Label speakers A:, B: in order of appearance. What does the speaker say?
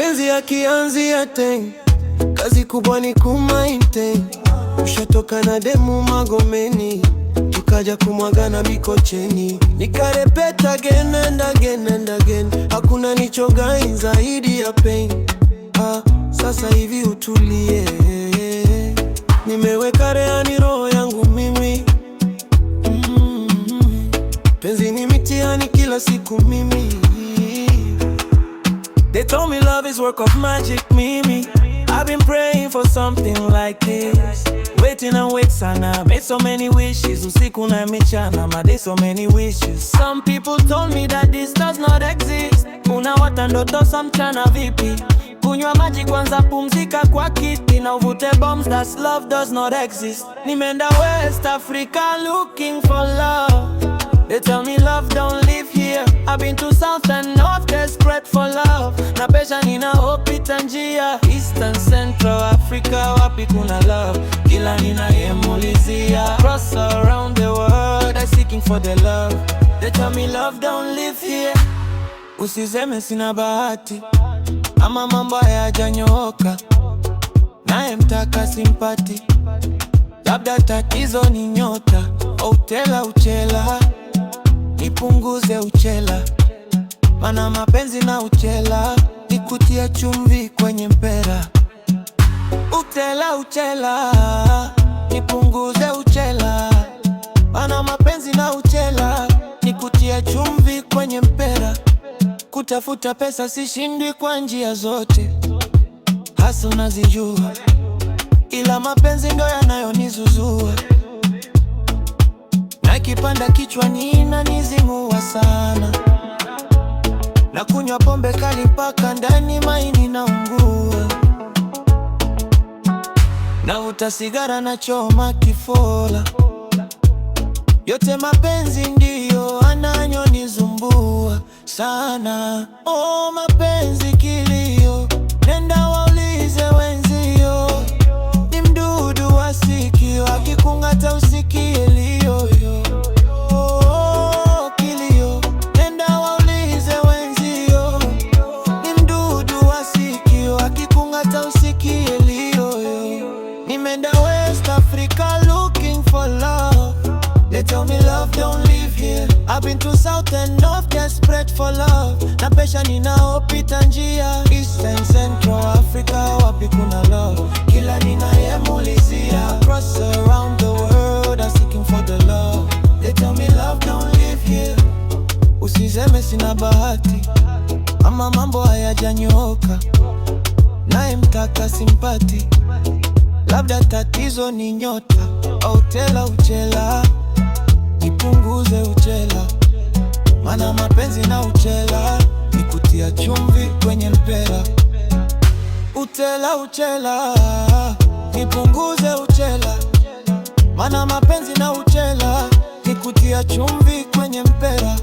A: Mapenzi yakianzia ten, kazi kubwa ni kumaintain. Ushatoka na demu Magomeni, tukaja kumwagana Mikocheni. Nikarepet again and again and again, hakuna nichogai zaidi ya pain. Sasa hivi utulie, nimeweka rehani roho yangu mimi. Penzi ni mitihani kila siku mimi. They told me love is work of magic, Mimi. I've been praying for something like this, waiting and wait sana, made so many wishes, usiku na mchana, made so many wishes. Some people told me that this does not exist. Unaota ndoto za mchana vipi? Kunywa maji kwanza, pumzika kwa kiti na uvute bombs, that love does not exist. Nimeenda West Africa looking for love. They tell me love don't live here. I've been to South and North, desperate for love. Na pesha ninayopita njia, East and Central Africa, wapi kuna love? Kila ninayemulizia, cross around the world, I'm seeking for the love. They tell me love don't live here. Usiseme sina bahati, ama mambo hayajanyooka, naye mtaka simpati. Labda tatizo ni nyota, utela uchela, nipunguze uchela. Mana mapenzi na uchela, nikutia chumvi kwenye mpera. Utela uchela, nipunguze uchela. Mana mapenzi na uchela, nikutia chumvi kwenye mpera. Kutafuta pesa sishindwi kwa njia zote, hasa unazijua, ila mapenzi ndo yanayonizuzua. Na kipanda kichwani inanizingua sana, na kunywa pombe kali mpaka ndani maini naungua. Navuta sigara na choma kifola, yote mapenzi ndiyo anayonizumbua sana. Oh, mapenzi kilio, nenda waulize wenzio. Ni mdudu wa sikio, akikung'ata usikie liyoyo. Oh, kilio, nenda waulize wenzio. Ni mdudu wa sikio, akikung'ata usikie liyoyo. Nimeenda West Africa looking for love. They tell me love don't live here. I've been to South and North, desperate for love. Na pesha ninaopita njia, East and Central Africa, wapi kuna love? Kila ninayemulizia, cross around the world, I'm seeking for the love. They tell me love don't live here. Usiseme sina bahati, ama mambo hayajanyooka, naye mtaka simpati. Labda tatizo ni nyota, utela uchela, nipunguze uchela. Mana mapenzi na uchela, nikutia chumvi kwenye mpera. Utela uchela, nipunguze uchela. Mana mapenzi na uchela, nikutia chumvi kwenye mpera.